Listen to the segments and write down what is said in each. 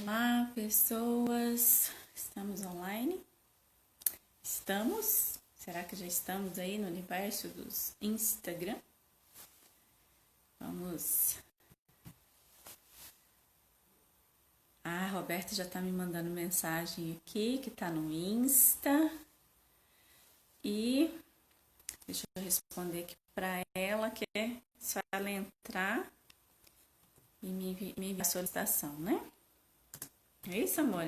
Olá, pessoas. Estamos online? Estamos? Será que já estamos aí no universo dos Instagram? Vamos. A Roberta já tá me mandando mensagem aqui, que tá no Insta. E deixa eu responder aqui para ela, que é só ela entrar e me enviar a solicitação, né? É isso, amor?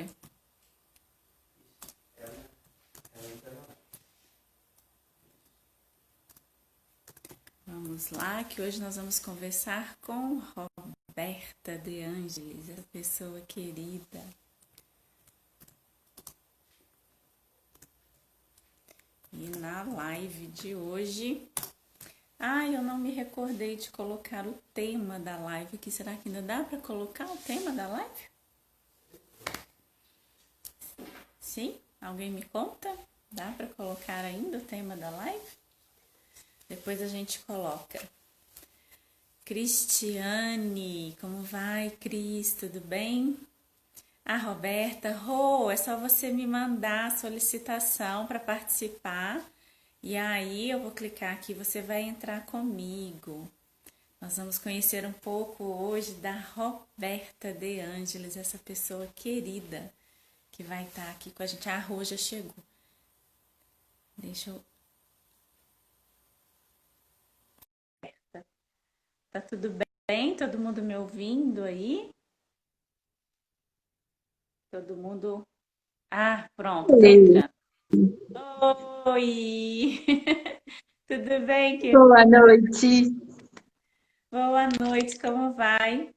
Vamos lá, que hoje nós vamos conversar com Roberta De Angelis, essa pessoa querida. E na live de hoje... eu não me recordei de colocar o tema da live aqui. Será que ainda dá para colocar o tema da live? Sim? Alguém me conta? Dá para colocar ainda o tema da live? Depois a gente coloca. Cristiane, como vai, Cris? Tudo bem? A Roberta, é só você me mandar a solicitação para participar. E aí eu vou clicar aqui, você vai entrar comigo. Nós vamos conhecer um pouco hoje da Roberta De Angelis, essa pessoa querida que vai estar aqui com a gente. A Rô já chegou. Deixa eu... Tá tudo bem? Todo mundo me ouvindo aí? Todo mundo... pronto, tá entrando. Oi! Tudo bem, querida? Boa noite. Boa noite, como vai?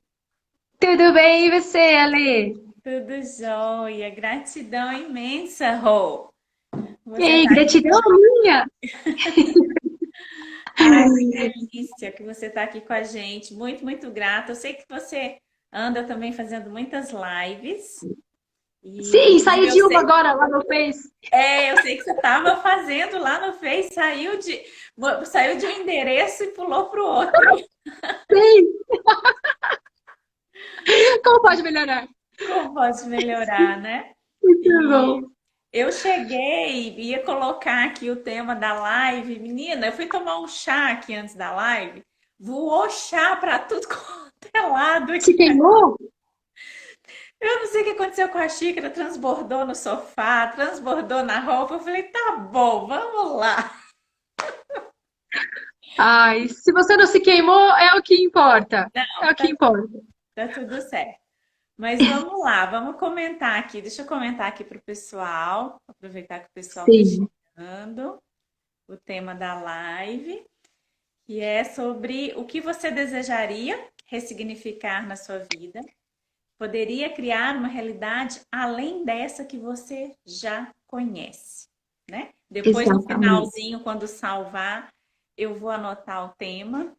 Tudo bem e você, Ale? Tudo jóia, gratidão imensa, Rô. Você Ei, tá aqui gratidão minha. Ai, que delícia que você está aqui com a gente. Muito, muito grata. Eu sei que você anda também fazendo muitas lives. E, Sim, inclusive, saí de uma agora lá no Face. eu sei que você estava fazendo lá no Face, saiu de um endereço e pulou para o outro. Sim. Como pode melhorar? Como pode melhorar, né? Muito E bom. eu cheguei e ia colocar aqui o tema da live. Menina, eu fui tomar um chá aqui antes da live. Voou chá para tudo quanto é lado Se aqui. queimou? Eu não sei o que aconteceu com a xícara, transbordou no sofá, transbordou na roupa. Eu falei, tá bom, vamos lá. Ai, se você não se queimou, é o que importa. É Não, o que importa. tá tudo certo. Mas vamos lá, vamos comentar aqui. Deixa eu comentar aqui para o pessoal, aproveitar que o pessoal está Sim. chegando, o tema da live, que é sobre o que você desejaria ressignificar na sua vida. Poderia criar uma realidade além dessa que você já conhece, né? Depois, no Exatamente. finalzinho, quando salvar, eu vou anotar o tema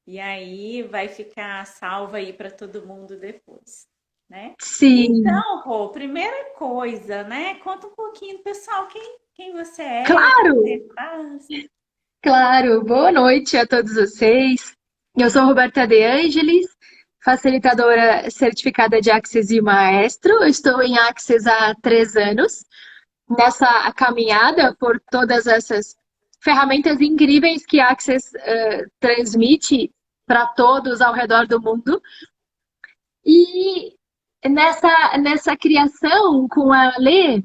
e aí vai ficar salvo aí para todo mundo depois, né? Sim. Então, Rô, primeira coisa, né? Conta um pouquinho, pessoal, quem você é, o que Claro, você faz. claro. Boa noite a todos vocês. Eu sou Roberta De Angelis, facilitadora certificada de Access e Maestro. Eu estou em Access há 3 anos. Nessa caminhada por todas essas ferramentas incríveis que a Access transmite para todos ao redor do mundo. E nessa criação com a Lê,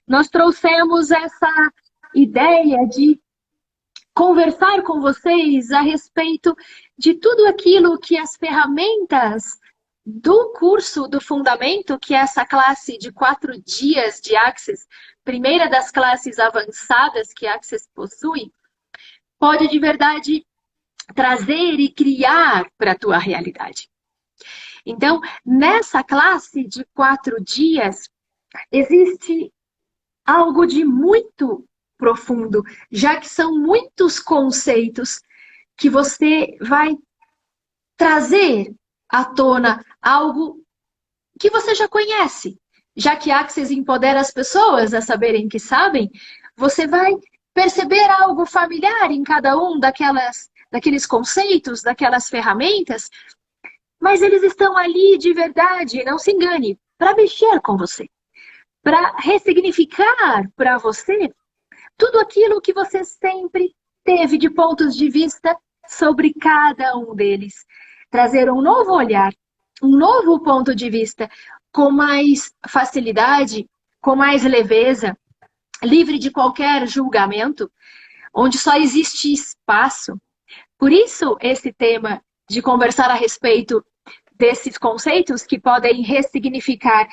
nós trouxemos essa ideia de conversar com vocês a respeito de tudo aquilo que as ferramentas do curso do Fundamento, que é essa classe de 4 dias de Access, primeira das classes avançadas que a Access possui, pode de verdade trazer e criar para a tua realidade. Então, nessa classe de 4 dias, existe algo de muito profundo, já que são muitos conceitos que você vai trazer à tona algo que você já conhece. Já que Access empodera as pessoas a saberem que sabem, você vai perceber algo familiar em cada um daqueles conceitos, daquelas ferramentas, mas eles estão ali de verdade, não se engane. para mexer com você, para ressignificar para você tudo aquilo que você sempre teve de pontos de vista sobre cada um deles. Trazer um novo olhar, um novo ponto de vista, com mais facilidade, com mais leveza, livre de qualquer julgamento, onde só existe espaço. Por isso, esse tema de conversar a respeito desses conceitos que podem ressignificar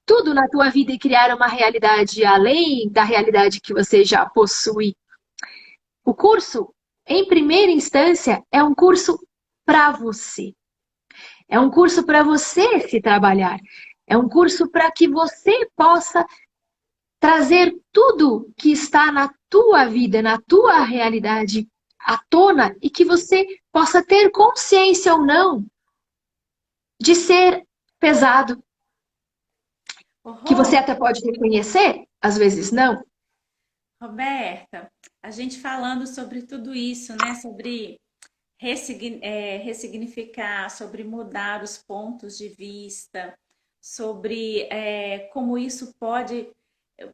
tudo na tua vida e criar uma realidade além da realidade que você já possui. O curso, em primeira instância, é um curso para você. É um curso para você se trabalhar. É um curso para que você possa trazer tudo que está na tua vida, na tua realidade, à tona e que você possa ter consciência ou não de ser pesado, que você Rô, até pode reconhecer, às vezes não. Roberta, a gente falando sobre tudo isso, né? Sobre ressignificar, sobre mudar os pontos de vista, sobre como isso pode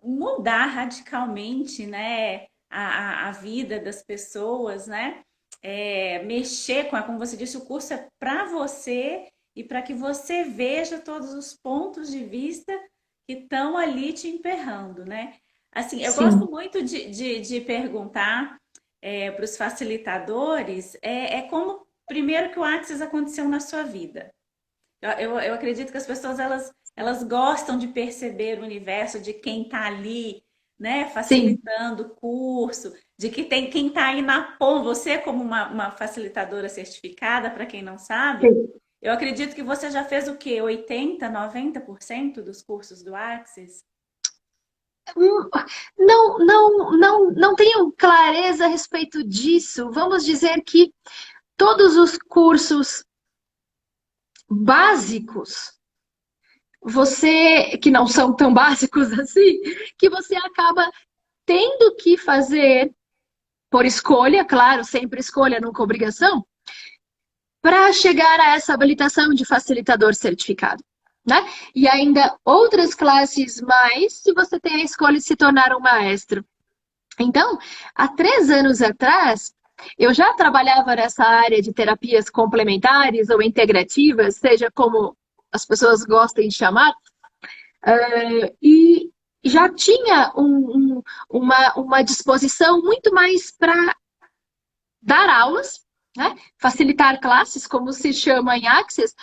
mudar radicalmente, né, a vida das pessoas, né? Mexer com, como você disse, o curso é para você e para que você veja todos os pontos de vista que estão ali te emperrando, né? Assim, eu gosto Sim, muito de perguntar para os facilitadores como, primeiro, que o Axis aconteceu na sua vida. Eu acredito que as pessoas elas gostam de perceber o universo de quem está ali, né, sim, facilitando o curso, de que tem quem está aí na ponta. Você, como uma facilitadora certificada, para quem não sabe, sim. eu acredito que você já fez o quê? 80, 90% dos cursos do Axis? Não tenho clareza a respeito disso. Vamos dizer que todos os cursos básicos, você, que não são tão básicos assim, que você acaba tendo que fazer por escolha, claro, sempre escolha, nunca obrigação, para chegar a essa habilitação de facilitador certificado. Né? E ainda outras classes mais, se você tem a escolha de se tornar um maestro. Então, há 3 anos atrás, eu já trabalhava nessa área de terapias complementares ou integrativas, seja como as pessoas gostem de chamar, e já tinha uma disposição muito mais para dar aulas, né? Facilitar classes, como se chama em Access,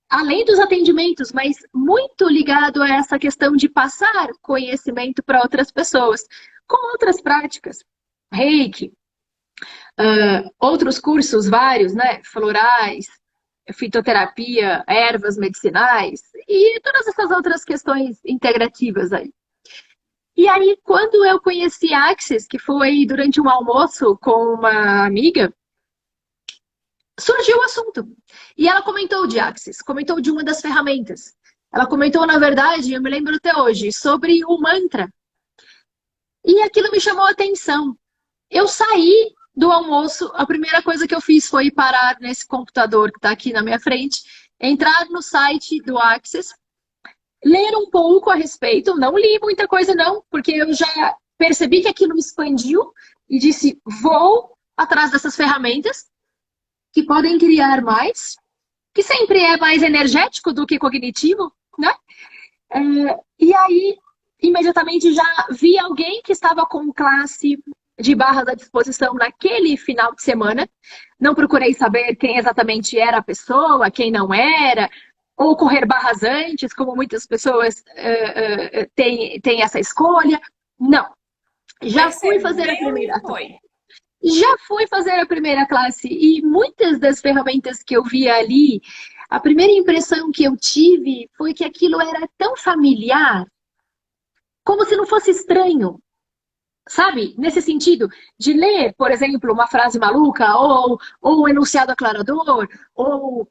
além dos atendimentos, mas muito ligado a essa questão de passar conhecimento para outras pessoas, com outras práticas. Reiki, outros cursos vários, né? Florais, fitoterapia, ervas medicinais e todas essas outras questões integrativas aí. E aí, quando eu conheci Axis, que foi durante um almoço com uma amiga, surgiu o assunto. E ela comentou de Axis, comentou de uma das ferramentas. Ela comentou, na verdade, eu me lembro até hoje, sobre o mantra. E aquilo me chamou a atenção. Eu saí do almoço, a primeira coisa que eu fiz foi parar nesse computador que está aqui na minha frente, entrar no site do Axis, ler um pouco a respeito, não li muita coisa não, porque eu já percebi que aquilo me expandiu e disse, vou atrás dessas ferramentas que podem criar mais, que sempre é mais energético do que cognitivo, né? E aí, imediatamente já vi alguém que estava com classe de barras à disposição naquele final de semana. Não procurei saber quem exatamente era a pessoa, quem não era, ou correr barras antes, como muitas pessoas têm essa escolha. Não. Já fui fazer a Percebeu e primeira classe. foi. Já fui fazer a primeira classe e muitas das ferramentas que eu via ali, a primeira impressão que eu tive foi que aquilo era tão familiar, como se não fosse estranho. Sabe? Nesse sentido, de ler, por exemplo, uma frase maluca, ou um enunciado aclarador, ou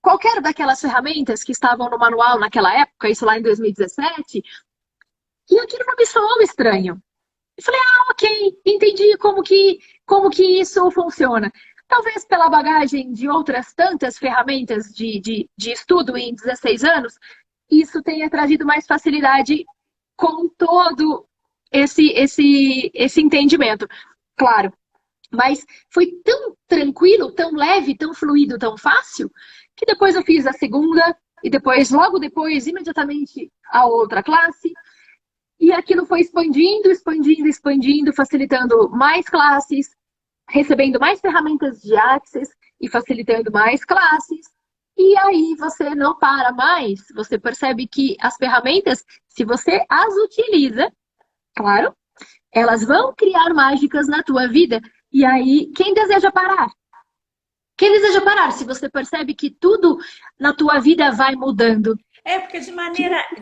qualquer daquelas ferramentas que estavam no manual naquela época, isso lá em 2017, e aquilo não me soou estranho. Eu falei, ok, entendi como que isso funciona. talvez pela bagagem de outras tantas ferramentas de estudo em 16 anos, isso tenha trazido mais facilidade com todo esse entendimento. Claro, mas foi tão tranquilo, tão leve, tão fluido, tão fácil, que depois eu fiz a segunda, e depois, logo depois, imediatamente, a outra classe. E aquilo foi expandindo, expandindo, expandindo, facilitando mais classes, recebendo mais ferramentas de Access e facilitando mais classes. E aí você não para mais, você percebe que as ferramentas, se você as utiliza, claro, elas vão criar mágicas na tua vida. E aí, quem deseja parar? Quem deseja parar? Se você percebe que tudo na tua vida vai mudando. Porque de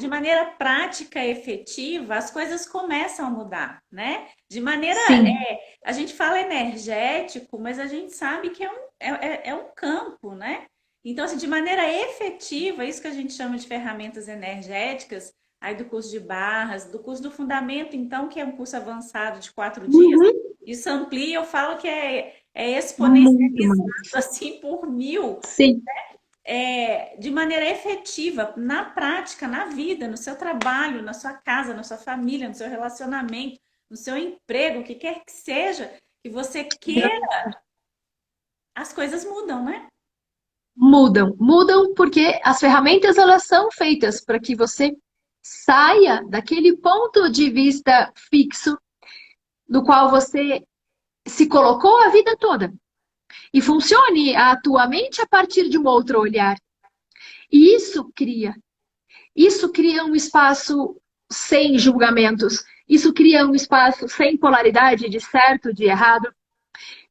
maneira prática e efetiva, as coisas começam a mudar, né? De maneira, Sim. a gente fala energético, mas a gente sabe que é um campo, né? Então, assim, de maneira efetiva, isso que a gente chama de ferramentas energéticas, aí do curso de barras, do curso do fundamento, então, que é um curso avançado de 4 dias, Uhum. isso amplia, eu falo que é Muito exponencializado, mais. assim, por mil, Sim. de maneira efetiva, na prática, na vida, no seu trabalho, na sua casa, na sua família, no seu relacionamento, no seu emprego, o que quer que seja, que você queira, as coisas mudam, né? Mudam. Mudam porque as ferramentas elas são feitas para que você saia daquele ponto de vista fixo no qual você se colocou a vida toda e funcione a tua mente a partir de um outro olhar. E isso cria um espaço sem julgamentos, isso cria um espaço sem polaridade de certo, de errado.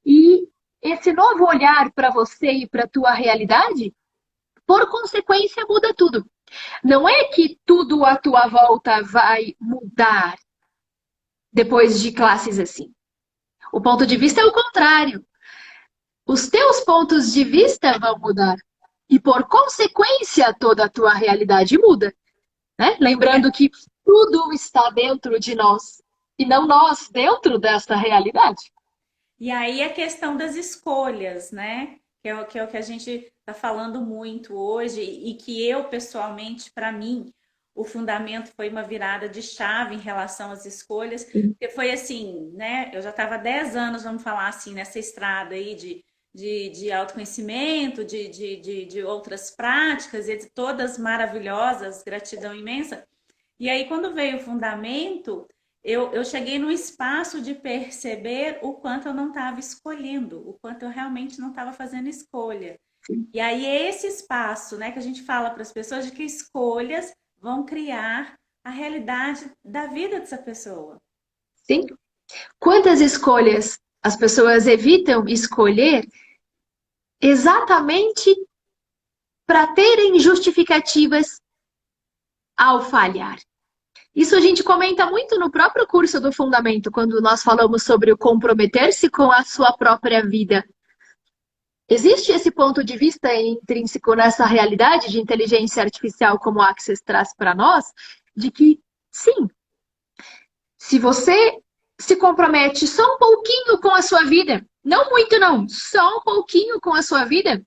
E esse novo olhar para você e para a tua realidade, por consequência, muda tudo. Não é que tudo à tua volta vai mudar depois de classes assim. O ponto de vista é o contrário. Os teus pontos de vista vão mudar. E por consequência, toda a tua realidade muda. Né? Lembrando que tudo está dentro de nós e não nós dentro desta realidade. E aí a questão das escolhas, né? Que é o que a gente está falando muito hoje e que eu, pessoalmente, para mim, o fundamento foi uma virada de chave em relação às escolhas, porque foi assim, né? Eu já estava há 10 anos, vamos falar assim, nessa estrada aí de autoconhecimento, de outras práticas, e todas maravilhosas, gratidão imensa. E aí, quando veio o fundamento, eu cheguei num espaço de perceber o quanto eu não estava escolhendo, o quanto eu realmente não estava fazendo escolha. E aí, é esse espaço, né, que a gente fala para as pessoas de que escolhas vão criar a realidade da vida dessa pessoa. Sim? Quantas escolhas as pessoas evitam escolher exatamente para terem justificativas ao falhar? Isso a gente comenta muito no próprio curso do Fundamento, quando nós falamos sobre o comprometer-se com a sua própria vida. Existe esse ponto de vista intrínseco nessa realidade de inteligência artificial, como o Access traz para nós, de que, sim, se você se compromete só um pouquinho com a sua vida, não muito não, só um pouquinho com a sua vida,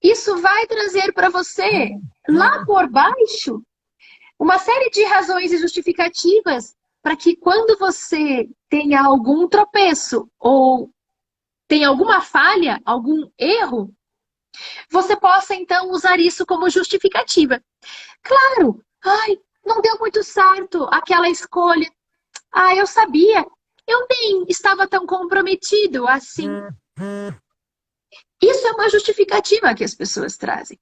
isso vai trazer para você, lá por baixo, uma série de razões e justificativas para que quando você tenha algum tropeço ou tenha alguma falha, algum erro, você possa então usar isso como justificativa. Claro, ai, não deu muito certo aquela escolha. Ah, eu sabia, eu nem estava tão comprometido assim. Isso é uma justificativa que as pessoas trazem.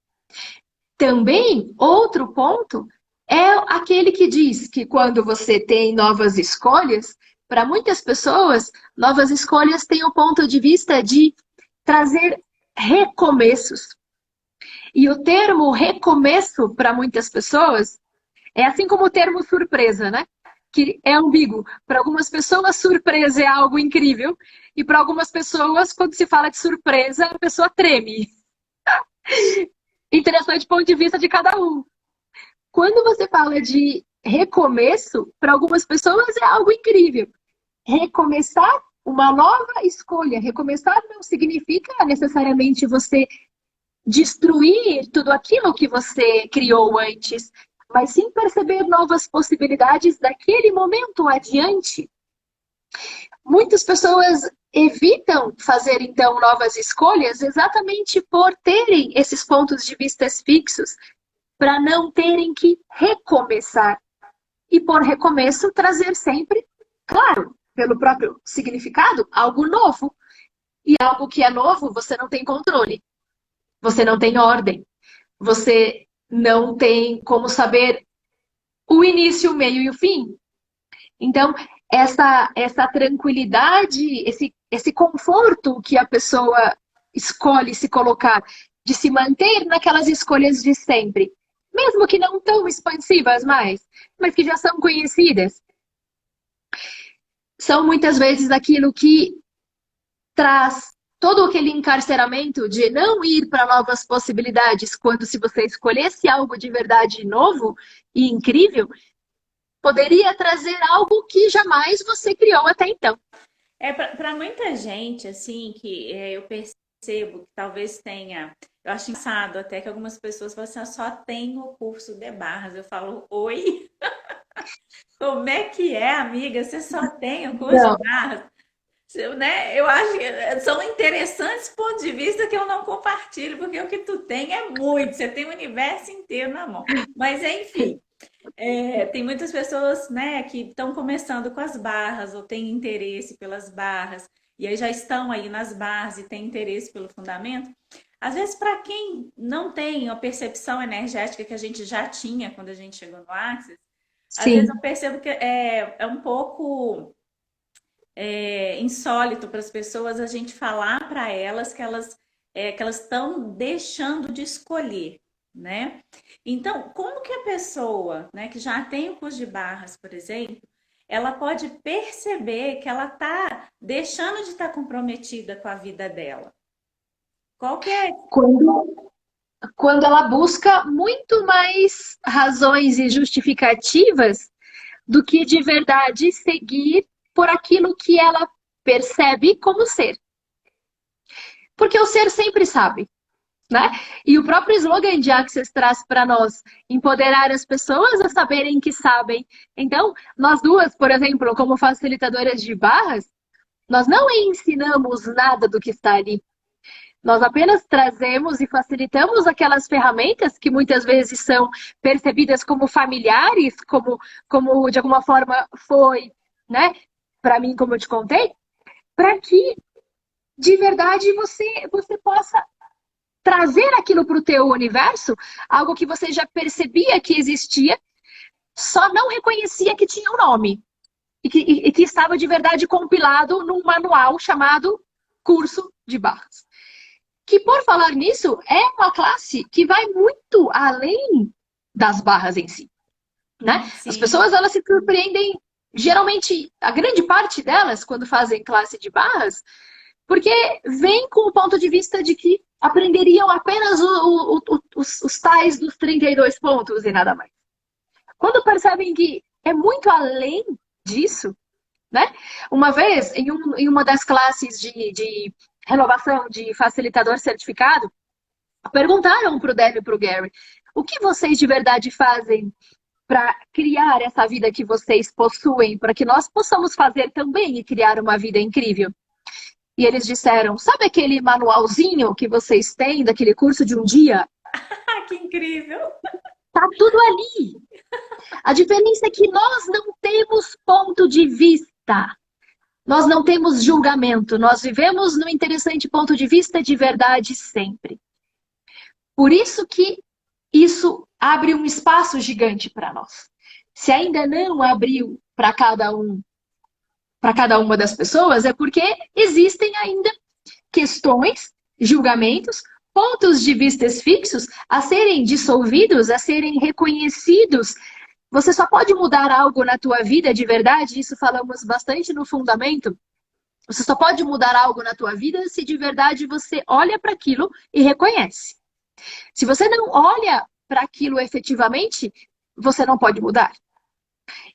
Também, outro ponto é aquele que diz que quando você tem novas escolhas, para muitas pessoas, novas escolhas têm o ponto de vista de trazer recomeços. E o termo recomeço, para muitas pessoas, é assim como o termo surpresa, né? Que é ambíguo. Para algumas pessoas, surpresa é algo incrível. E para algumas pessoas, quando se fala de surpresa, a pessoa treme. Interessante ponto de vista de cada um. Quando você fala de recomeço, para algumas pessoas é algo incrível. Recomeçar uma nova escolha. Recomeçar não significa necessariamente você destruir tudo aquilo que você criou antes, mas sim perceber novas possibilidades daquele momento adiante. Muitas pessoas evitam fazer, então, novas escolhas exatamente por terem esses pontos de vista fixos, para não terem que recomeçar. E por recomeço, trazer sempre, claro, pelo próprio significado, algo novo. E algo que é novo, você não tem controle, você não tem ordem, você não tem como saber o início, o meio e o fim. Então, essa tranquilidade, esse conforto que a pessoa escolhe se colocar, de se manter naquelas escolhas de sempre, mesmo que não tão expansivas mais, mas que já são conhecidas, são muitas vezes aquilo que traz todo aquele encarceramento de não ir para novas possibilidades, quando se você escolhesse algo de verdade novo e incrível, poderia trazer algo que jamais você criou até então. Para muita gente, assim, que eu percebo que talvez tenha. Eu acho engraçado até que algumas pessoas falam assim: "Eu só tenho o curso de barras." Eu falo, oi? Como é que é, amiga? Você só tem o curso de Não, barras? Né? Eu acho que são interessantes pontos de vista que eu não compartilho, porque o que tu tem é muito, você tem o universo inteiro na mão. Mas enfim, tem muitas pessoas, né, que estão começando com as barras ou têm interesse pelas barras, e aí já estão aí nas barras e têm interesse pelo fundamento. Às vezes, para quem não tem a percepção energética que a gente já tinha quando a gente chegou no Axis, às vezes eu sim. percebo que é um pouco insólito para as pessoas a gente falar para elas que elas estão deixando de escolher, né? Então, como que a pessoa, né, que já tem o curso de barras, por exemplo, ela pode perceber que ela está deixando de estar comprometida com a vida dela? Qual que é? Quando ela busca muito mais razões e justificativas do que de verdade seguir por aquilo que ela percebe como ser. Porque o ser sempre sabe, né? E o próprio slogan de Access traz para nós empoderar as pessoas a saberem que sabem. Então, nós duas, por exemplo, como facilitadoras de barras, nós não ensinamos nada do que está ali. Nós apenas trazemos e facilitamos aquelas ferramentas que muitas vezes são percebidas como familiares, como de alguma forma foi, né? Para mim, como eu te contei, para que de verdade você possa trazer aquilo para o teu universo, algo que você já percebia que existia, só não reconhecia que tinha um nome e que estava de verdade compilado num manual chamado Curso de Barras. Que, por falar nisso, é uma classe que vai muito além das barras em si, né? As Sim, pessoas, elas se surpreendem, geralmente, a grande parte delas, quando fazem classe de barras, porque vem com o ponto de vista de que aprenderiam apenas os tais dos 32 pontos e nada mais. Quando percebem que é muito além disso, né? Uma vez, em uma das classes de renovação de facilitador certificado, perguntaram para o Deb e para o Gary, o que vocês de verdade fazem para criar essa vida que vocês possuem, para que nós possamos fazer também e criar uma vida incrível? E eles disseram, sabe aquele manualzinho que vocês têm daquele curso de um dia? ah, que incrível! Tá tudo ali. A diferença é que nós não temos ponto de vista. Nós não temos julgamento. Nós vivemos no interessante ponto de vista de verdade sempre. Por isso que isso abre um espaço gigante para nós. Se ainda não abriu para cada uma das pessoas, é porque existem ainda questões, julgamentos, pontos de vistas fixos a serem dissolvidos, a serem reconhecidos. Você só pode mudar algo na tua vida de verdade, isso falamos bastante no fundamento. Você só pode mudar algo na tua vida se de verdade você olha para aquilo e reconhece. Se você não olha para aquilo efetivamente, você não pode mudar.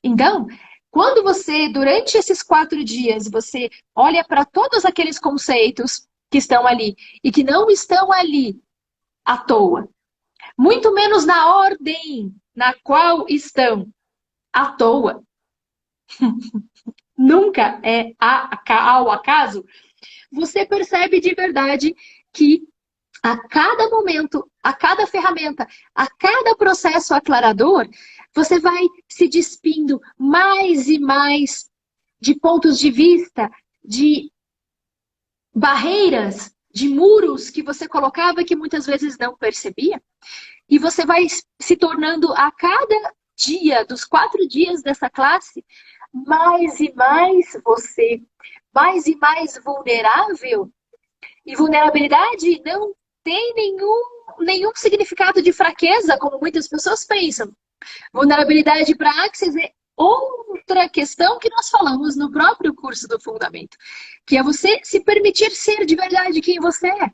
Então, Quando você, durante esses 4 dias, você olha para todos aqueles conceitos que estão ali e que não estão ali à toa, muito menos na ordem na qual estão à toa, nunca é ao acaso, você percebe de verdade que a cada momento, a cada ferramenta, a cada processo aclarador, você vai se despindo mais e mais de pontos de vista, de barreiras, de muros que você colocava que muitas vezes não percebia. E você vai se tornando a cada dia, dos 4 dias dessa classe, mais e mais você, mais e mais vulnerável. E vulnerabilidade não tem nenhum significado de fraqueza, como muitas pessoas pensam. Vulnerabilidade para Axis é outra questão que nós falamos no próprio curso do Fundamento, que é você se permitir ser de verdade quem você é,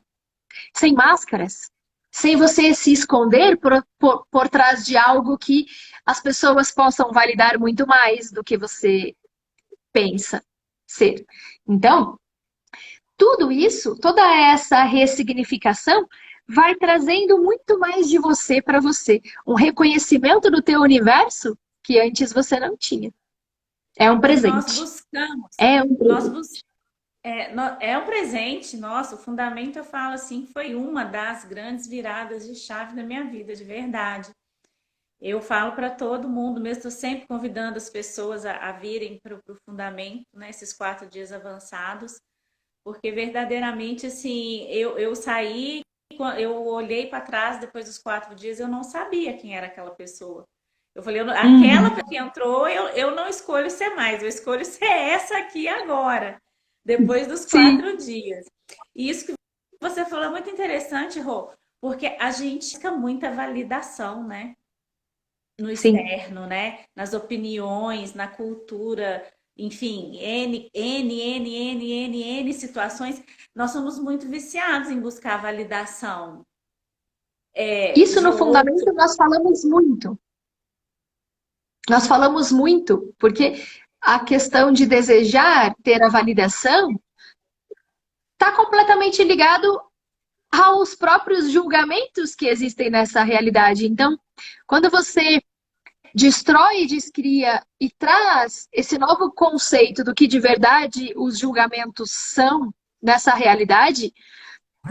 sem máscaras, sem você se esconder por trás de algo que as pessoas possam validar muito mais do que você pensa ser. Então, tudo isso, toda essa ressignificação vai trazendo muito mais de você para você. Um reconhecimento do teu universo que antes você não tinha. É um E nós presente. buscamos, É um nós presente. bus é um presente nosso. O Fundamento, eu falo assim, foi uma das grandes viradas de chave da minha vida, de verdade. Eu falo para todo mundo, mesmo estou sempre convidando as pessoas a virem para o Fundamento, né, esses 4 dias avançados, porque verdadeiramente, assim, eu saí, eu olhei para trás depois dos 4 dias, eu não sabia quem era aquela pessoa. Eu falei, Uhum. aquela que entrou, eu não escolho ser mais, eu escolho ser essa aqui agora, depois dos Sim, 4 dias. E isso que você falou é muito interessante, Rô, porque a gente fica muita validação, né? No sim. externo, né? Nas opiniões, na cultura, enfim, N situações. Nós somos muito viciados em buscar validação Isso de no outro. fundamento nós falamos muito. Nós falamos muito, porque a questão de desejar ter a validação está completamente ligado aos próprios julgamentos que existem nessa realidade. Então, quando você destrói, descria e traz esse novo conceito do que de verdade os julgamentos são nessa realidade,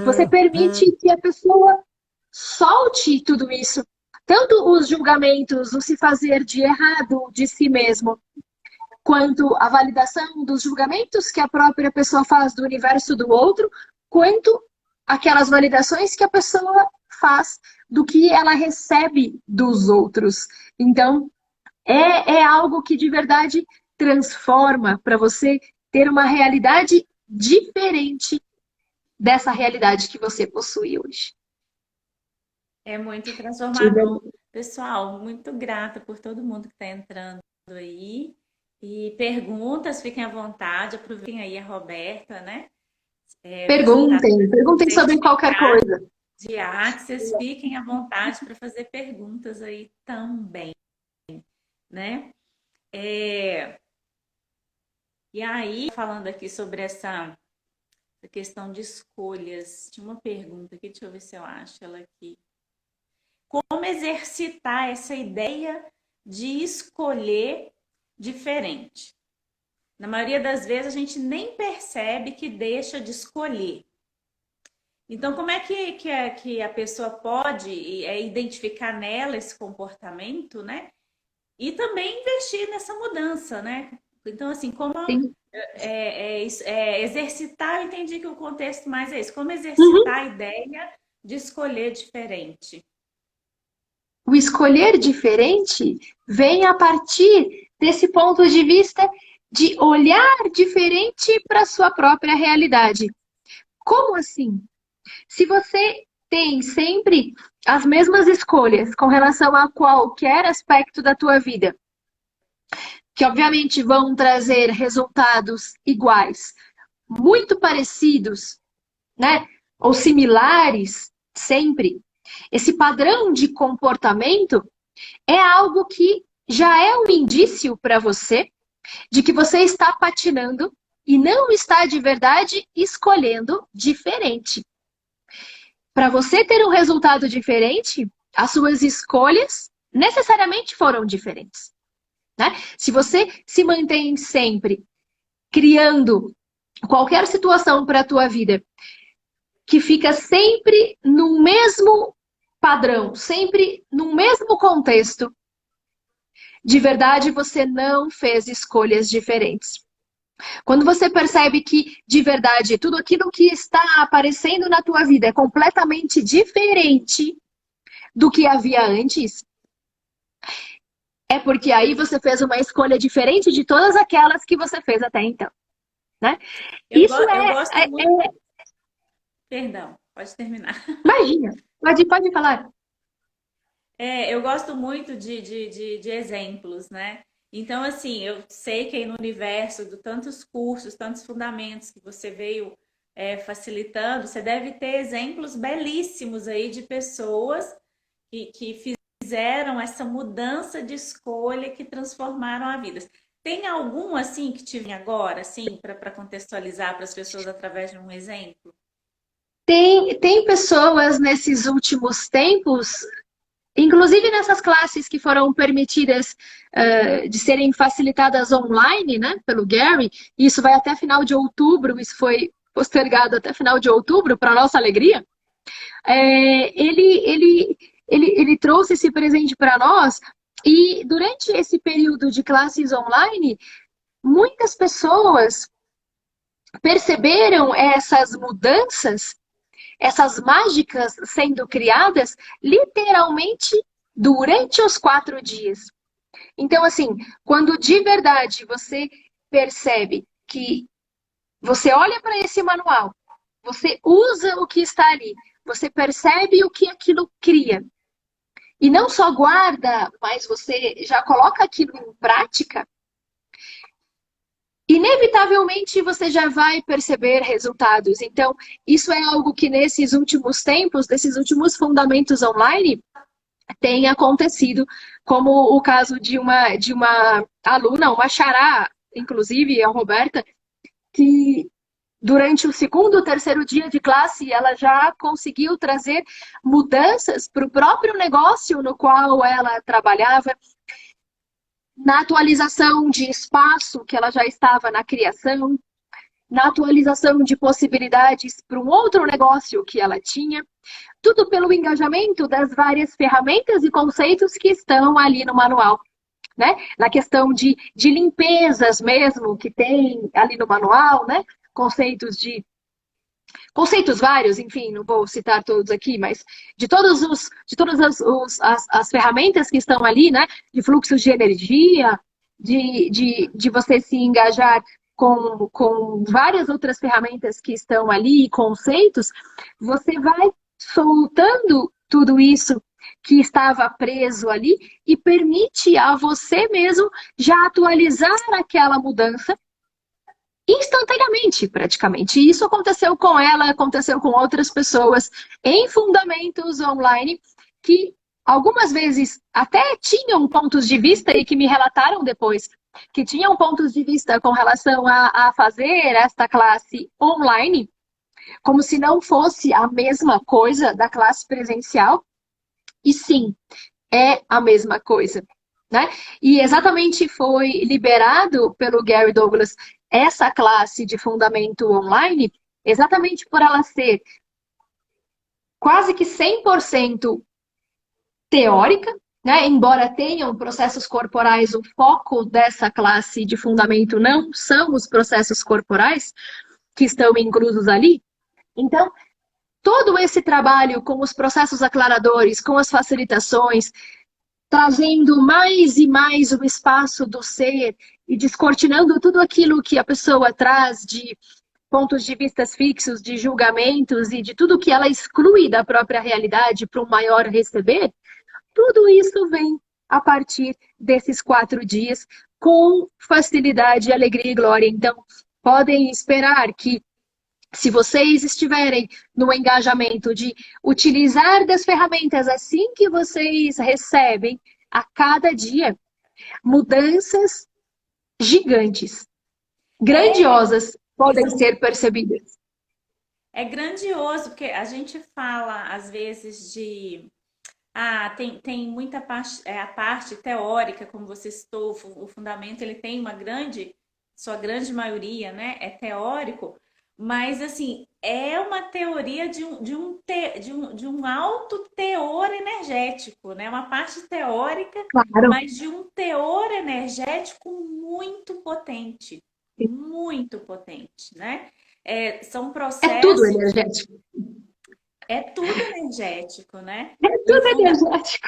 você permite que a pessoa solte tudo isso. Tanto os julgamentos, o se fazer de errado de si mesmo, quanto a validação dos julgamentos que a própria pessoa faz do universo do outro, quanto aquelas validações que a pessoa faz do que ela recebe dos outros. Então, é algo que de verdade transforma para você ter uma realidade diferente dessa realidade que você possui hoje. É muito De transformador. verdade. Pessoal, muito grata por todo mundo que está entrando aí. E perguntas, fiquem à vontade, aproveitem aí a Roberta, né? Facilitadora Perguntem sobre qualquer certificada coisa. de Access, fiquem à vontade para fazer perguntas aí também, né? É, e aí, falando aqui sobre essa questão de escolhas, tinha uma pergunta aqui, deixa eu ver se eu acho ela aqui. Como exercitar essa ideia de escolher diferente? Na maioria das vezes, a gente nem percebe que deixa de escolher. Então, como é que a pessoa pode identificar nela esse comportamento, né? E também investir nessa mudança, né? Então, assim, como Sim. exercitar, eu entendi que o contexto mais é isso. Como Uhum. exercitar a ideia de escolher diferente. O escolher diferente vem a partir desse ponto de vista de olhar diferente para a sua própria realidade. Como assim? Se você tem sempre as mesmas escolhas com relação a qualquer aspecto da tua vida, que obviamente vão trazer resultados iguais, muito parecidos, né? Ou similares, sempre. Esse padrão de comportamento é algo que já é um indício para você de que você está patinando e não está de verdade escolhendo diferente. Para você ter um resultado diferente, as suas escolhas necessariamente foram diferentes, né? Se você se mantém sempre criando qualquer situação para a tua vida que fica sempre no mesmo padrão, sempre no mesmo contexto, de verdade você não fez escolhas diferentes. Quando você percebe que, de verdade, tudo aquilo que está aparecendo na tua vida é completamente diferente do que havia antes, é porque aí você fez uma escolha diferente de todas aquelas que você fez até então, né? Isso Eu gosto muito. Perdão, pode terminar. imagina, pode falar. Eu gosto muito de exemplos, né? Então, assim, eu sei que aí no universo de tantos cursos, tantos fundamentos que você veio facilitando, você deve ter exemplos belíssimos aí de pessoas que fizeram essa mudança de escolha que transformaram a vida. Tem algum, assim, que tive agora, assim, para contextualizar para as pessoas através de um exemplo? Tem pessoas nesses últimos tempos, inclusive nessas classes que foram permitidas de serem facilitadas online, né, pelo Gary, e isso vai até final de outubro, isso foi postergado até final de outubro, para nossa alegria. Ele trouxe esse presente para nós, e durante esse período de classes online, muitas pessoas perceberam essas mudanças, essas mágicas sendo criadas literalmente durante os 4 dias. Então, assim, quando de verdade você percebe que você olha para esse manual, você usa o que está ali, você percebe o que aquilo cria, e não só guarda, mas você já coloca aquilo em prática, inevitavelmente você já vai perceber resultados. Então, isso é algo que nesses últimos tempos, desses últimos fundamentos online, tem acontecido, como o caso de uma aluna, uma xará, inclusive, a Roberta, que durante o segundo, terceiro dia de classe, ela já conseguiu trazer mudanças para o próprio negócio no qual ela trabalhava, na atualização de espaço que ela já estava na criação, na atualização de possibilidades para um outro negócio que ela tinha, tudo pelo engajamento das várias ferramentas e conceitos que estão ali no manual, né? Na questão de limpezas mesmo, que tem ali no manual, né? Conceitos vários, enfim, não vou citar todos aqui, mas de todas as ferramentas que estão ali, né? De fluxos de energia, de você se engajar com várias outras ferramentas que estão ali, conceitos, você vai soltando tudo isso que estava preso ali e permite a você mesmo já atualizar aquela mudança instantaneamente, praticamente. E isso aconteceu com ela, aconteceu com outras pessoas em fundamentos online que algumas vezes até tinham pontos de vista e que me relataram depois que tinham pontos de vista com relação a fazer esta classe online, como se não fosse a mesma coisa da classe presencial. E sim, é a mesma coisa, né? E exatamente foi liberado pelo Gary Douglas essa classe de fundamento online, exatamente por ela ser quase que 100% teórica, né? Embora tenham processos corporais, o foco dessa classe de fundamento não são os processos corporais que estão inclusos ali. Então, todo esse trabalho com os processos aclaradores, com as facilitações, trazendo mais e mais o espaço do ser e descortinando tudo aquilo que a pessoa traz de pontos de vistas fixos, de julgamentos e de tudo que ela exclui da própria realidade para um maior receber, tudo isso vem a partir desses 4 dias com facilidade, alegria e glória. Então, podem esperar que se vocês estiverem no engajamento de utilizar das ferramentas assim que vocês recebem a cada dia, mudanças gigantes, É, grandiosas, podem isso ser percebidas. é grandioso, porque a gente fala, às vezes, de. Ah, tem muita parte, a parte teórica, como você citou, o fundamento ele tem uma grande, sua grande maioria, né, é teórico, mas assim, é uma teoria de um alto teor energético, né? Uma parte teórica, Claro, mas de um teor energético muito potente, né? É, são é tudo processos, energético. é tudo energético, né? É E o, tudo funda, energético.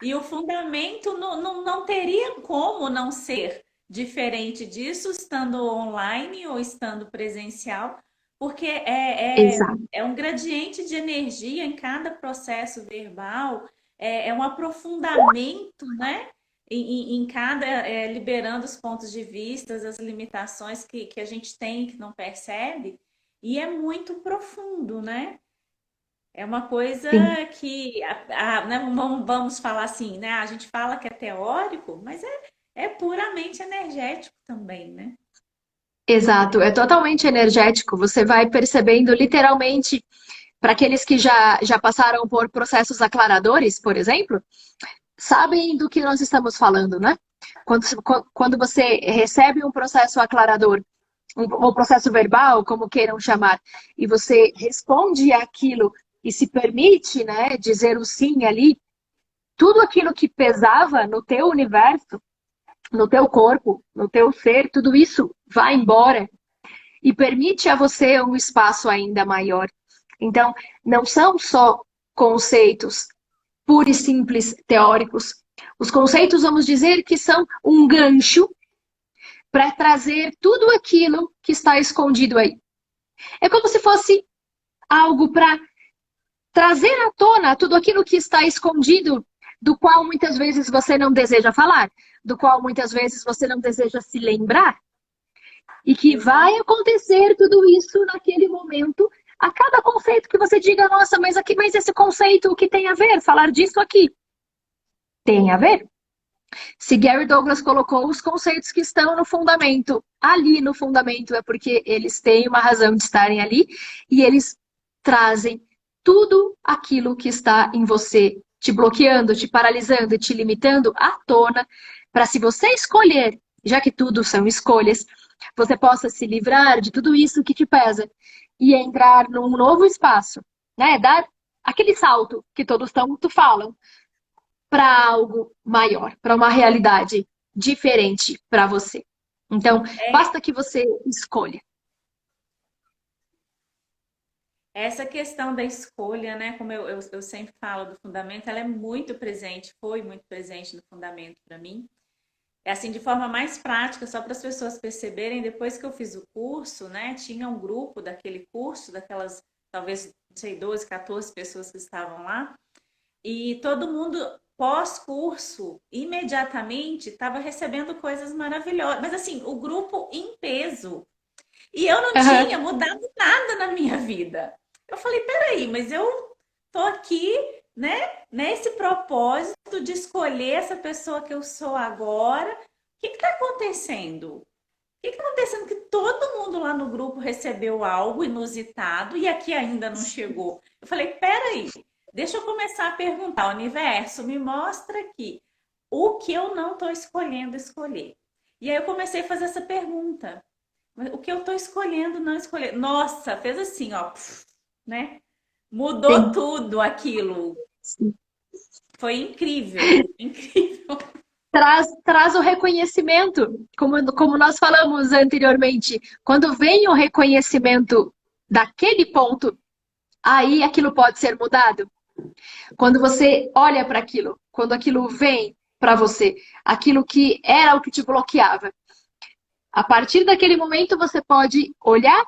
E o fundamento não teria como não ser diferente disso, estando online ou estando presencial, porque Exato. é um gradiente de energia em cada processo verbal, é um aprofundamento, né? Em cada, liberando os pontos de vista, as limitações que a gente tem, que não percebe, e é muito profundo, né? É uma coisa Sim. que, né, vamos falar assim, né? A gente fala que é teórico, mas é puramente energético também, né? Exato, é totalmente energético. Você vai percebendo literalmente, para aqueles que já passaram por processos aclaradores, por exemplo, sabem do que nós estamos falando, né? Quando você recebe um processo aclarador, um processo verbal, como queiram chamar, e você responde aquilo e se permite, né, dizer o sim ali, tudo aquilo que pesava no teu universo, no teu corpo, no teu ser, tudo isso vai embora e permite a você um espaço ainda maior. Então, não são só conceitos puros e simples teóricos. Os conceitos, vamos dizer, que são um gancho para trazer tudo aquilo que está escondido aí. É como se fosse algo para trazer à tona tudo aquilo que está escondido, do qual muitas vezes você não deseja falar, do qual muitas vezes você não deseja se lembrar. E que Exato. vai acontecer tudo isso naquele momento, a cada conceito que você diga, nossa, mas aqui, mas esse conceito, o que tem a ver? Falar disso aqui tem a ver. Se Gary Douglas colocou os conceitos que estão no fundamento, ali no fundamento, é porque eles têm uma razão de estarem ali e eles trazem tudo aquilo que está em você, te bloqueando, te paralisando, te limitando à tona, para se você escolher, já que tudo são escolhas, você possa se livrar de tudo isso que te pesa e entrar num novo espaço, né? Dar aquele salto que todos tanto falam para algo maior, para uma realidade diferente para você. Então, É, basta que você escolha. essa questão da escolha, né? Como eu sempre falo do fundamento, ela é muito presente, foi muito presente no fundamento para mim. É assim, de forma mais prática, só para as pessoas perceberem, depois que eu fiz o curso, né? Tinha um grupo daquele curso, daquelas, talvez, não sei, 12, 14 pessoas que estavam lá. E todo mundo, pós-curso, imediatamente estava recebendo coisas maravilhosas. Mas assim, o grupo em peso. E eu não tinha Uhum. mudado nada na minha vida. Eu falei, peraí, mas eu tô aqui, né, nesse propósito de escolher essa pessoa que eu sou agora. O que está acontecendo? O que está acontecendo que todo mundo lá no grupo recebeu algo inusitado e aqui ainda não chegou? Eu falei, peraí, deixa eu começar a perguntar. Universo, me mostra aqui o que eu não estou escolhendo escolher. E aí eu comecei a fazer essa pergunta. O que eu estou escolhendo não escolher? Nossa, fez assim, ó, né? Mudou Sim, tudo aquilo. sim. Foi incrível, incrível. Traz o reconhecimento, como nós falamos anteriormente. Quando vem o reconhecimento daquele ponto, aí aquilo pode ser mudado. Quando você olha para aquilo, quando aquilo vem para você, aquilo que era o que te bloqueava. A partir daquele momento, você pode olhar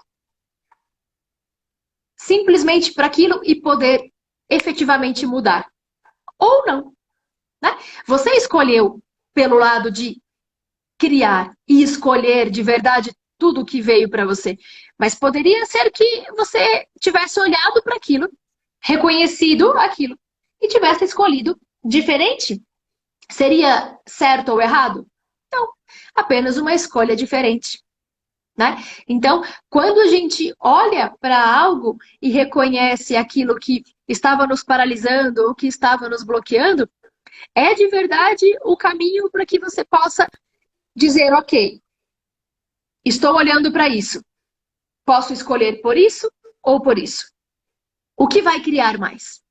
simplesmente para aquilo e poder efetivamente mudar. Ou não, né? Você escolheu pelo lado de criar e escolher de verdade tudo o que veio para você. Mas poderia ser que você tivesse olhado para aquilo, reconhecido aquilo e tivesse escolhido diferente. Seria certo ou errado? Não. apenas uma escolha diferente, né? Então, quando a gente olha para algo e reconhece aquilo que estava nos paralisando ou que estava nos bloqueando, é de verdade o caminho para que você possa dizer, ok, estou olhando para isso. Posso escolher por isso ou por isso. O que vai criar mais?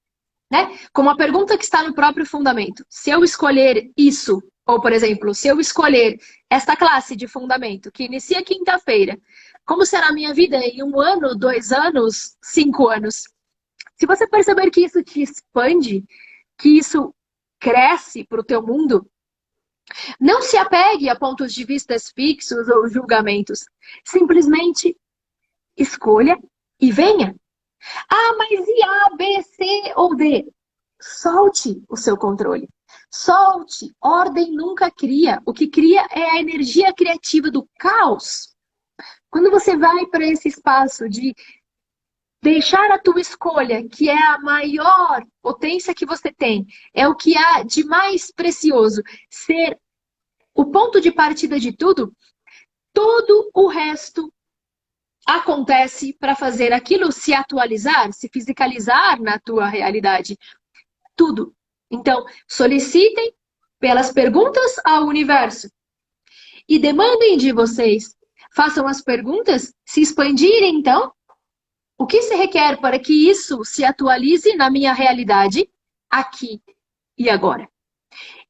Né? Como a pergunta que está no próprio fundamento. Se eu escolher isso, ou por exemplo, se eu escolher esta classe de fundamento que inicia quinta-feira, como será a minha vida em 1 ano, 2 anos, 5 anos? Se você perceber que isso te expande, que isso cresce para o teu mundo, não se apegue a pontos de vistas fixos ou julgamentos. Simplesmente escolha e venha. Ah, mas e A, B, C ou D? Solte o seu controle. Solte. Ordem nunca cria. O que cria é a energia criativa do caos. Quando você vai para esse espaço de deixar a tua escolha, que é a maior potência que você tem, é o que há de mais precioso, ser o ponto de partida de tudo, todo o resto acontece para fazer aquilo se atualizar, se fisicalizar na tua realidade. Tudo. Então, solicitem pelas perguntas ao universo e demandem de vocês. Façam as perguntas, se expandirem, então. O que se requer para que isso se atualize na minha realidade, aqui e agora?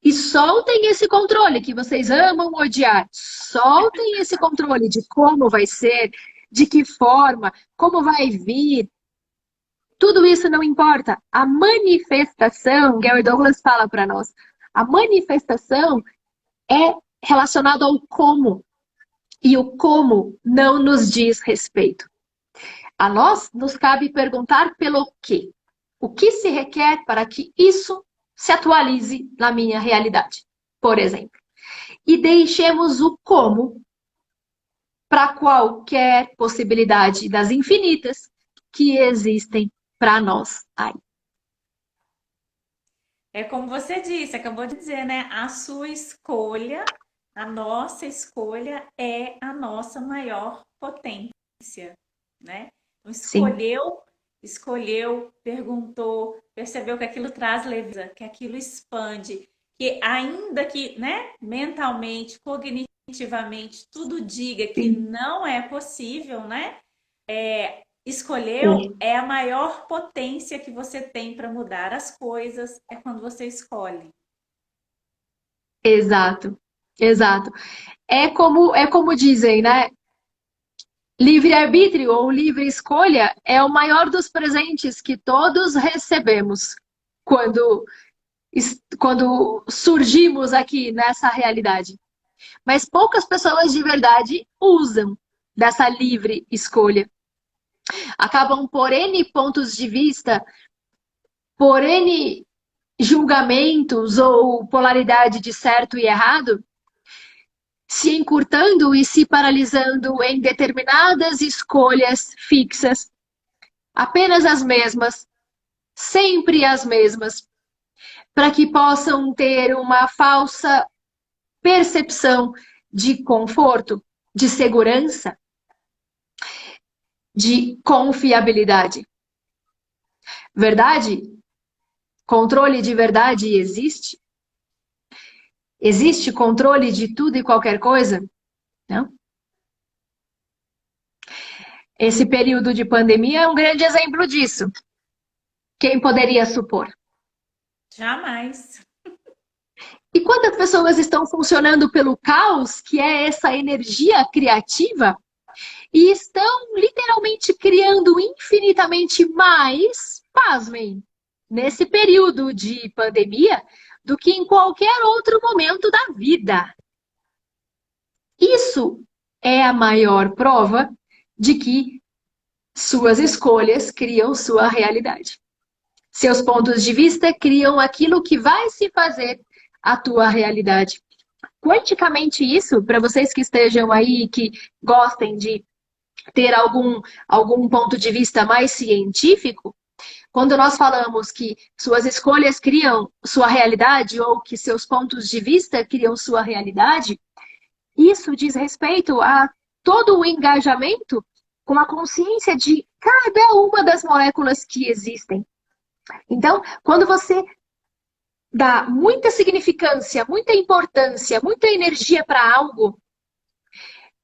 E soltem esse controle que vocês amam odiar. Soltem esse controle de como vai ser, de que forma, como vai vir. Tudo isso não importa. A manifestação, Gary Douglas fala para nós, a manifestação é relacionado ao como. E o como não nos diz respeito. A nós nos cabe perguntar pelo quê. O que se requer para que isso se atualize na minha realidade, por exemplo. E deixemos o como para qualquer possibilidade das infinitas que existem para nós aí. É como você disse, acabou de dizer, né? A sua escolha, a nossa escolha é a nossa maior potência, né? Então, Sim, escolheu, perguntou, percebeu que aquilo traz leveza, que aquilo expande, que ainda que, né, mentalmente, cognitivamente, tudo diga que sim, não é possível, né? Escolheu sim. é a maior potência que você tem para mudar as coisas, é quando você escolhe. Exato, exato. É como dizem, né? Livre-arbítrio ou livre escolha é o maior dos presentes que todos recebemos quando, quando surgimos aqui nessa realidade. Mas poucas pessoas de verdade usam dessa livre escolha. Acabam por N pontos de vista, por N julgamentos ou polaridade de certo e errado, se encurtando e se paralisando em determinadas escolhas fixas, apenas as mesmas, sempre as mesmas, para que possam ter uma falsa percepção de conforto, de segurança, de confiabilidade. Verdade? Controle de verdade existe? Existe controle de tudo e qualquer coisa? Não? Esse período de pandemia é um grande exemplo disso. Quem poderia supor? Jamais. E quantas pessoas estão funcionando pelo caos, que é essa energia criativa, e estão literalmente criando infinitamente mais, pasmem, nesse período de pandemia, do que em qualquer outro momento da vida. Isso é a maior prova de que suas escolhas criam sua realidade. Seus pontos de vista criam aquilo que vai se fazer a tua realidade. Quanticamente isso, para vocês que estejam aí, que gostem de ter algum ponto de vista mais científico, quando nós falamos que suas escolhas criam sua realidade ou que seus pontos de vista criam sua realidade, Isso diz respeito a todo o engajamento com a consciência de cada uma das moléculas que existem. Então, quando você dá muita significância, muita importância, muita energia para algo,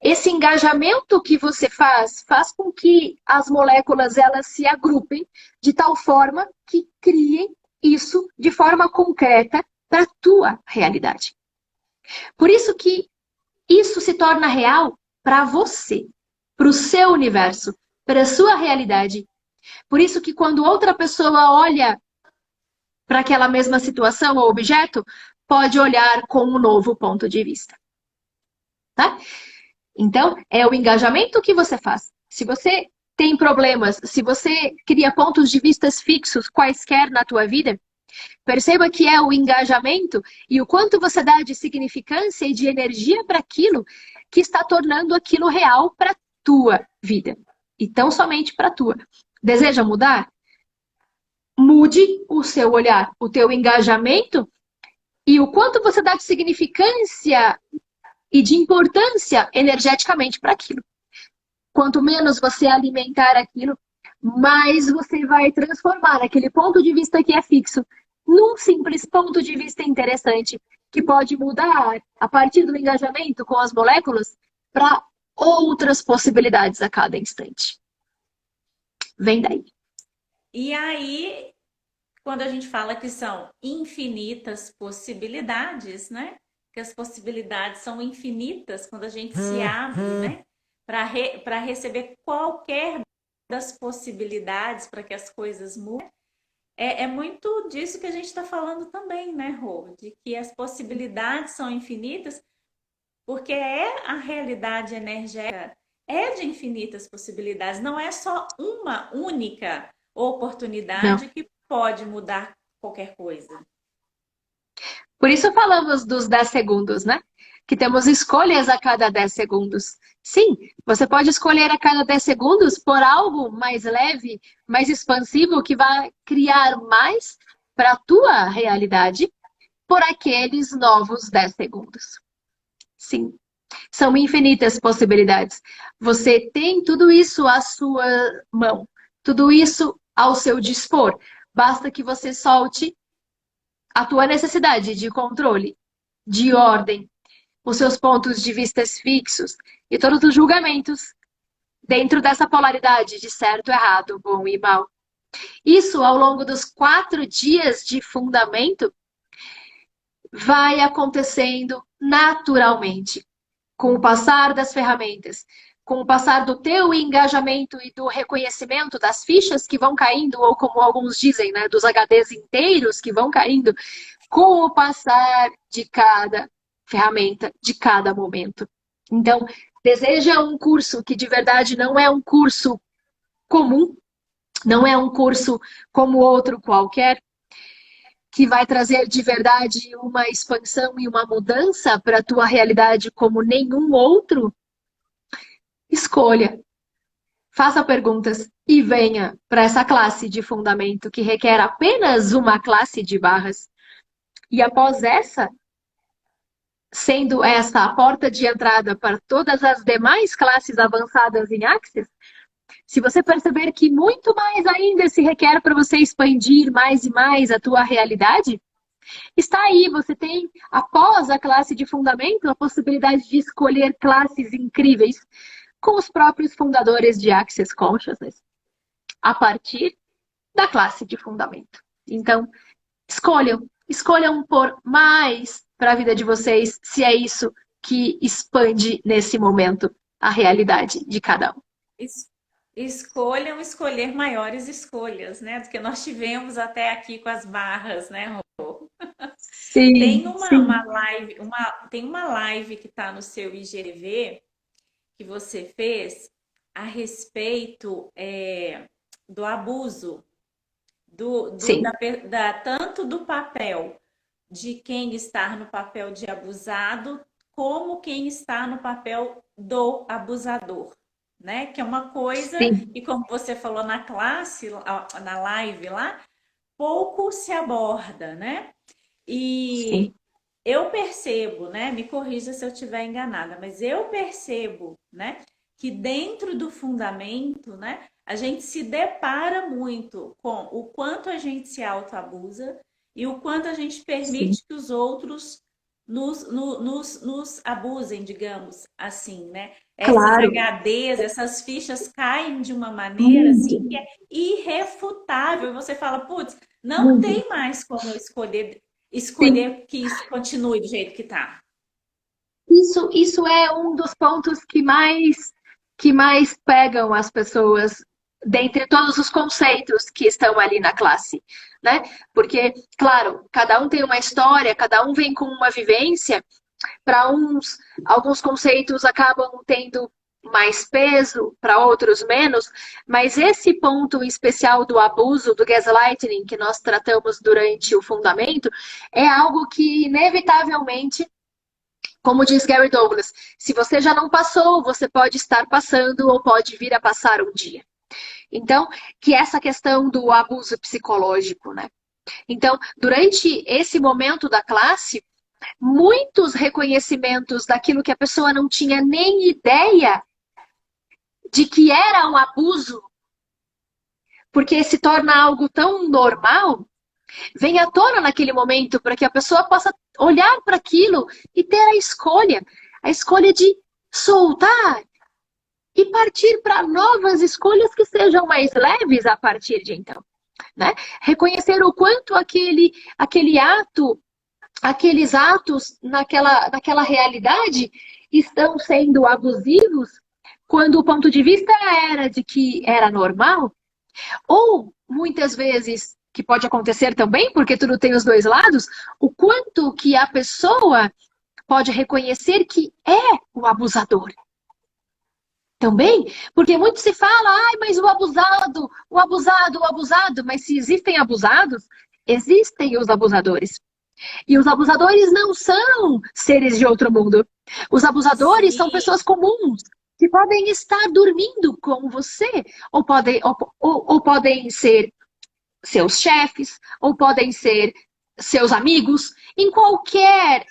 esse engajamento que você faz com que as moléculas elas se agrupem de tal forma que criem isso de forma concreta para a tua realidade. Por isso que isso se torna real para você, para o seu universo, para a sua realidade. Por isso que quando outra pessoa olha para aquela mesma situação ou objeto, pode olhar com um novo ponto de vista. Tá? Então, é o engajamento que você faz. Se você tem problemas, se você cria pontos de vistas fixos quaisquer na tua vida, perceba que é o engajamento e o quanto você dá de significância e de energia para aquilo que está tornando aquilo real para a tua vida. E tão somente para a tua. Deseja mudar? Mude o seu olhar, o teu engajamento e o quanto você dá de significância e de importância energeticamente para aquilo. Quanto menos você alimentar aquilo, mais você vai transformar aquele ponto de vista que é fixo num simples ponto de vista interessante, que pode mudar a partir do engajamento com as moléculas para outras possibilidades a cada instante. Vem daí. E aí, quando a gente fala que são infinitas possibilidades, né? Que as possibilidades são infinitas quando a gente se abre, né? Para receber qualquer das possibilidades para que as coisas mudem. É muito disso que a gente está falando também, né, Rô? De que as possibilidades são infinitas, porque a realidade energética é de infinitas possibilidades, não é só uma única Não. oportunidade que pode mudar qualquer coisa. Por isso falamos dos 10 segundos, né? Que temos escolhas a cada 10 segundos. Sim, você pode escolher a cada 10 segundos por algo mais leve, mais expansivo, que vai criar mais para a tua realidade por aqueles novos 10 segundos. Sim, são infinitas possibilidades. Você tem tudo isso à sua mão, tudo isso ao seu dispor. Basta que você solte a tua necessidade de controle, de ordem, os seus pontos de vista fixos e todos os julgamentos dentro dessa polaridade de certo, errado, bom e mal. Isso, ao longo dos 4 dias de fundamento, vai acontecendo naturalmente, com o passar das ferramentas, com o passar do teu engajamento e do reconhecimento das fichas que vão caindo, ou como alguns dizem, né, dos HDs inteiros que vão caindo, com o passar de cada ferramenta, de cada momento. Então, deseja um curso que de verdade não é um curso comum, não é um curso como outro qualquer, que vai trazer de verdade uma expansão e uma mudança para a tua realidade como nenhum outro, escolha, faça perguntas e venha para essa classe de fundamento que requer apenas uma classe de barras. E após essa, sendo essa a porta de entrada para todas as demais classes avançadas em Axis, se você perceber que muito mais ainda se requer para você expandir mais e mais a tua realidade, está aí, você tem, após a classe de fundamento, a possibilidade de escolher classes incríveis com os próprios fundadores de Access Consciousness, a partir da classe de fundamento. Então, escolham por mais para a vida de vocês, se é isso que expande nesse momento a realidade de cada um. Escolham escolher maiores escolhas, né? Do que nós tivemos até aqui com as barras, né, Rô? Tem Sim, uma sim. live, tem uma live que está no seu IGTV que você fez a respeito do abuso Sim, tanto do papel de quem está no papel de abusado, como quem está no papel do abusador, né? Que é uma coisa, sim, e como você falou na classe, na live lá, pouco se aborda, né? E, sim. eu percebo, né? Me corrija se eu estiver enganada, mas eu percebo, né? Que dentro do fundamento, né? A gente se depara muito com o quanto a gente se autoabusa e o quanto a gente Sim, permite que os outros nos abusem, digamos assim, né? Esses claro, HDs, essas fichas caem de uma maneira muito, assim que é irrefutável. E você fala, putz, não muito. tem mais como eu Sim. escolher que isso continue do jeito que tá. Isso é um dos pontos que mais pegam as pessoas dentre todos os conceitos que estão ali na classe, né? Porque, claro, cada um tem uma história, cada um vem com uma vivência. Para uns, alguns conceitos acabam tendo mais peso, para outros menos, mas esse ponto especial do abuso, do gaslighting, que nós tratamos durante o fundamento, é algo que inevitavelmente, como diz Gary Douglas, se você já não passou, você pode estar passando ou pode vir a passar um dia. Então, que essa questão do abuso psicológico, né? Então, durante esse momento da classe, muitos reconhecimentos daquilo que a pessoa não tinha nem ideia de que era um abuso, porque se torna algo tão normal, vem à tona naquele momento para que a pessoa possa olhar para aquilo e ter a escolha de soltar e partir para novas escolhas que sejam mais leves a partir de então, né? Reconhecer o quanto aquele ato, aqueles atos naquela realidade estão sendo abusivos quando o ponto de vista era de que era normal, ou muitas vezes, que pode acontecer também, porque tudo tem os dois lados, o quanto que a pessoa pode reconhecer que é o abusador. Também, porque muito se fala, ai, mas o abusado, o abusado, o abusado, mas se existem abusados, existem os abusadores. E os abusadores não são seres de outro mundo. Os abusadores são Sim, pessoas comuns que podem estar dormindo com você, ou podem ser seus chefes, ou podem ser seus amigos, em qualquer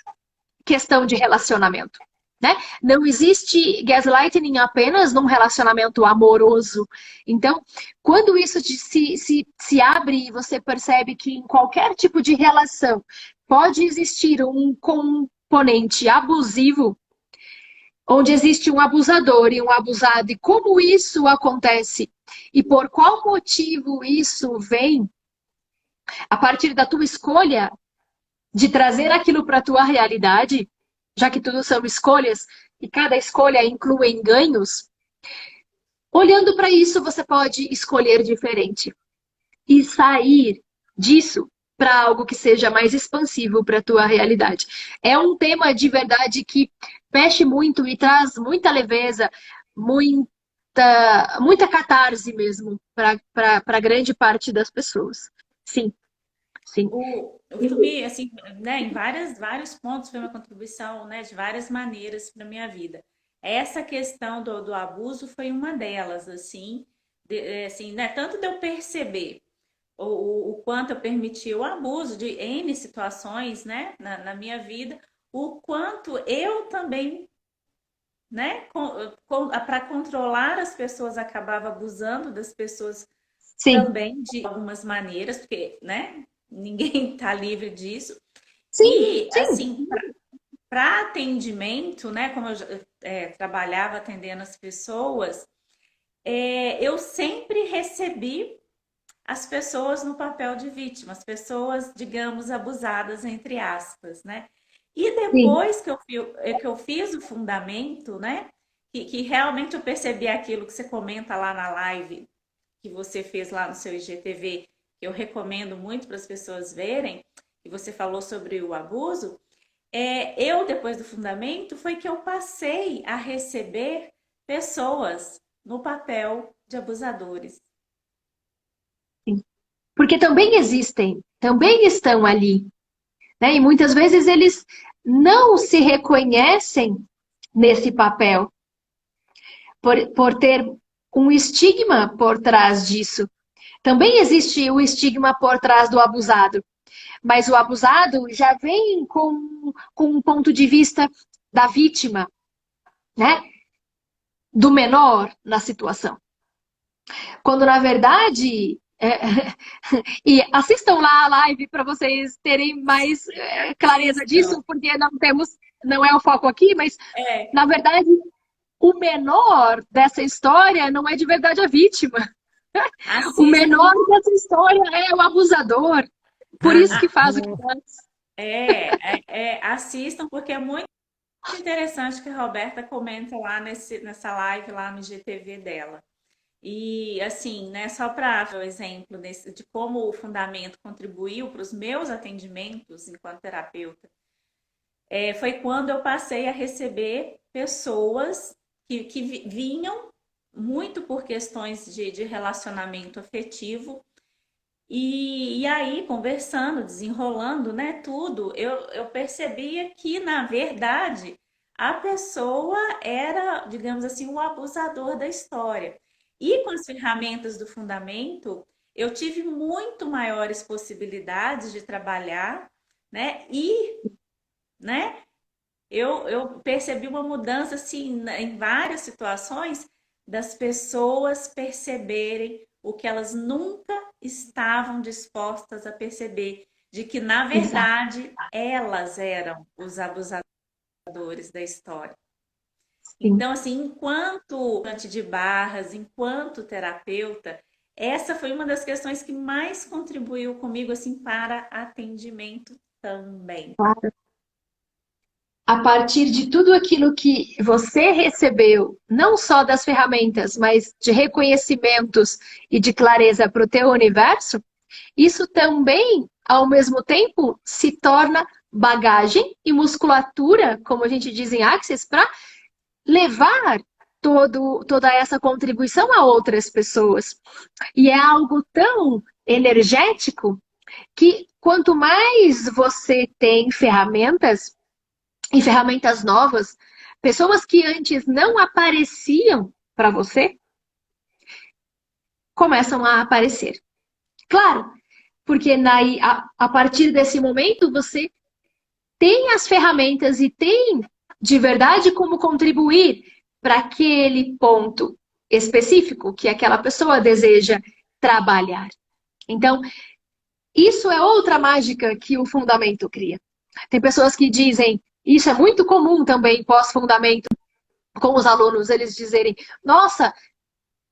questão de relacionamento. Né? Não existe gaslighting apenas num relacionamento amoroso. Então, quando isso se abre e você percebe que em qualquer tipo de relação pode existir um componente abusivo, onde existe um abusador e um abusado, e como isso acontece e por qual motivo isso vem, a partir da tua escolha de trazer aquilo para a tua realidade, já que tudo são escolhas e cada escolha inclui ganhos, olhando para isso você pode escolher diferente e sair disso para algo que seja mais expansivo para a tua realidade. É um tema de verdade que mexe muito e traz muita leveza, muita catarse mesmo para grande parte das pessoas. Sim, sim. o filme, assim, né, em vários pontos foi uma contribuição, né, de várias maneiras para minha vida. Essa questão do abuso foi uma delas, assim, assim, né, tanto de eu perceber o quanto eu permiti o abuso de N situações, né, na minha vida, o quanto eu também, né, para controlar as pessoas, acabava abusando das pessoas Sim, também de algumas maneiras, porque, né, ninguém está livre disso. sim, E, sim. assim, para atendimento, né, como eu trabalhava atendendo as pessoas, eu sempre recebi as pessoas no papel de vítima, as pessoas, digamos, abusadas, entre aspas, né? E Sim. depois que eu fiz o fundamento, né? Que realmente eu percebi aquilo que você comenta lá na live que você fez lá no seu IGTV, que eu recomendo muito para as pessoas verem, que você falou sobre o abuso, eu, depois do fundamento, foi que eu passei a receber pessoas no papel de abusadores. Porque também existem, também estão ali, né? E muitas vezes eles não se reconhecem nesse papel, por ter um estigma por trás disso. Também existe o estigma por trás do abusado. Mas o abusado já vem com um ponto de vista da vítima, né? Do menor na situação. Quando, na verdade, e assistam lá a live para vocês terem mais clareza disso, porque não é o foco aqui, mas, na verdade, o menor dessa história não é de verdade a vítima. Assistam. O menor dessa história é o abusador. Por isso que faz o que faz. Assistam, porque é muito interessante que a Roberta comenta lá nessa live lá no GTV dela. E assim, né, só para o exemplo de como o fundamento contribuiu para os meus atendimentos enquanto terapeuta, foi quando eu passei a receber pessoas que vinham muito por questões de relacionamento afetivo. E aí, conversando, desenrolando, né, tudo, eu percebia que, na verdade, a pessoa era, digamos assim, o abusador da história. E com as ferramentas do fundamento, eu tive muito maiores possibilidades de trabalhar, né? Né, eu percebi uma mudança, assim, em várias situações, das pessoas perceberem o que elas nunca estavam dispostas a perceber, de que, na Exato. verdade, elas eram os abusadores da história. Sim. Então, assim, enquanto estudante de barras, enquanto terapeuta, essa foi uma das questões que mais contribuiu comigo, assim, para atendimento também. Claro. A partir de tudo aquilo que você recebeu, não só das ferramentas, mas de reconhecimentos e de clareza para o teu universo, isso também, ao mesmo tempo, se torna bagagem e musculatura, como a gente diz em Axis, para levar toda essa contribuição a outras pessoas. E é algo tão energético que quanto mais você tem ferramentas, e ferramentas novas, pessoas que antes não apareciam para você, começam a aparecer. Claro, porque a partir desse momento você tem as ferramentas e tem de verdade como contribuir para aquele ponto específico que aquela pessoa deseja trabalhar. Então, isso é outra mágica que o fundamento cria. Tem pessoas que dizem, isso é muito comum também pós-fundamento, com os alunos, eles dizerem, nossa,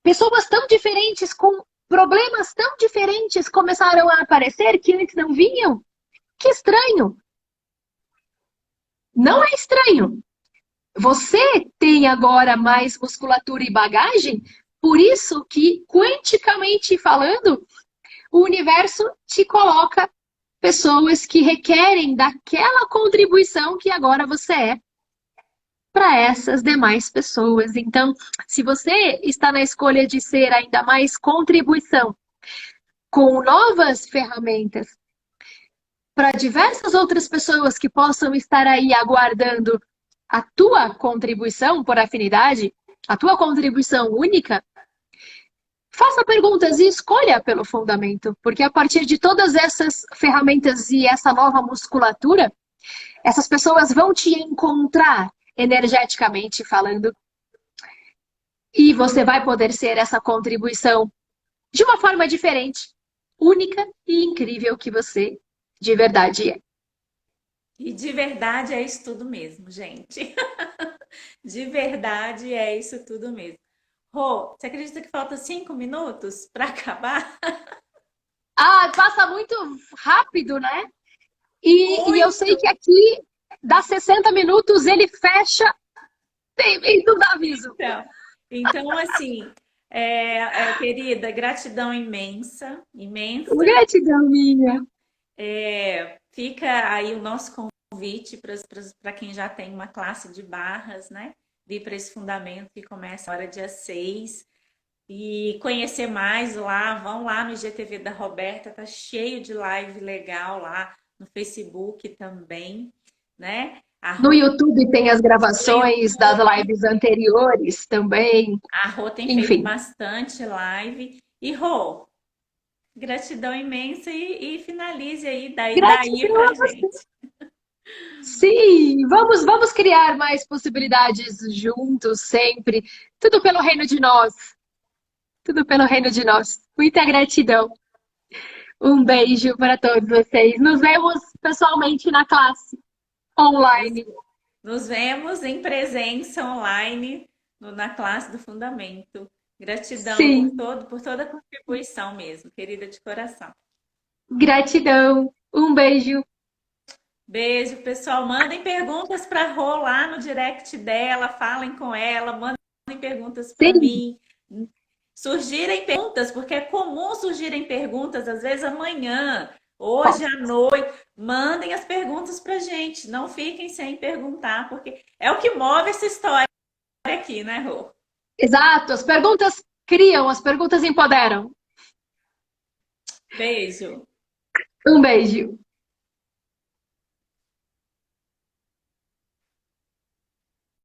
pessoas tão diferentes, com problemas tão diferentes começaram a aparecer que antes não vinham. Que estranho. Não é estranho. Você tem agora mais musculatura e bagagem, por isso que, quanticamente falando, o universo te coloca pessoas que requerem daquela contribuição que agora você é para essas demais pessoas. Então, se você está na escolha de ser ainda mais contribuição com novas ferramentas para diversas outras pessoas que possam estar aí aguardando a tua contribuição por afinidade, a tua contribuição única, faça perguntas e escolha pelo fundamento, porque a partir de todas essas ferramentas e essa nova musculatura, essas pessoas vão te encontrar energeticamente falando e você vai poder ser essa contribuição de uma forma diferente, única e incrível que você de verdade é. E de verdade é isso tudo mesmo, gente. De verdade é isso tudo mesmo. Rô, você acredita que falta 5 minutos para acabar? Ah, passa muito rápido, né? E eu sei que aqui, dá 60 minutos, ele fecha, tem tudo aviso. Então assim, querida, gratidão imensa, imensa. Gratidão minha. Fica aí o nosso convite para quem já tem uma classe de barras, né? Vir para esse fundamento que começa agora dia 6. E conhecer mais lá, vão lá no IGTV da Roberta, tá cheio de live legal lá, no Facebook também, né? No YouTube tem as gravações das lives anteriores também. A Rô tem feito Enfim. bastante live. E Rô, Gratidão imensa e finalize aí, daí Gratidão pra a você. gente. Sim, vamos criar mais possibilidades juntos, sempre. Tudo pelo reino de nós. Tudo pelo reino de nós. Muita gratidão. Um beijo para todos vocês. Nos vemos pessoalmente na classe Nos, online. nos vemos em presença online na classe do Fundamento. Gratidão Sim, por toda a contribuição mesmo, querida de coração. gratidão. Um beijo. Beijo, pessoal. Mandem perguntas para Rô lá no direct dela, falem com ela, mandem perguntas para Sim, mim. Surgirem perguntas, porque é comum surgirem perguntas, às vezes amanhã, hoje à noite. Mandem as perguntas para gente. Não fiquem sem perguntar, porque é o que move essa história aqui, né, Rô? exato. As perguntas criam, as perguntas empoderam. Beijo. Um beijo.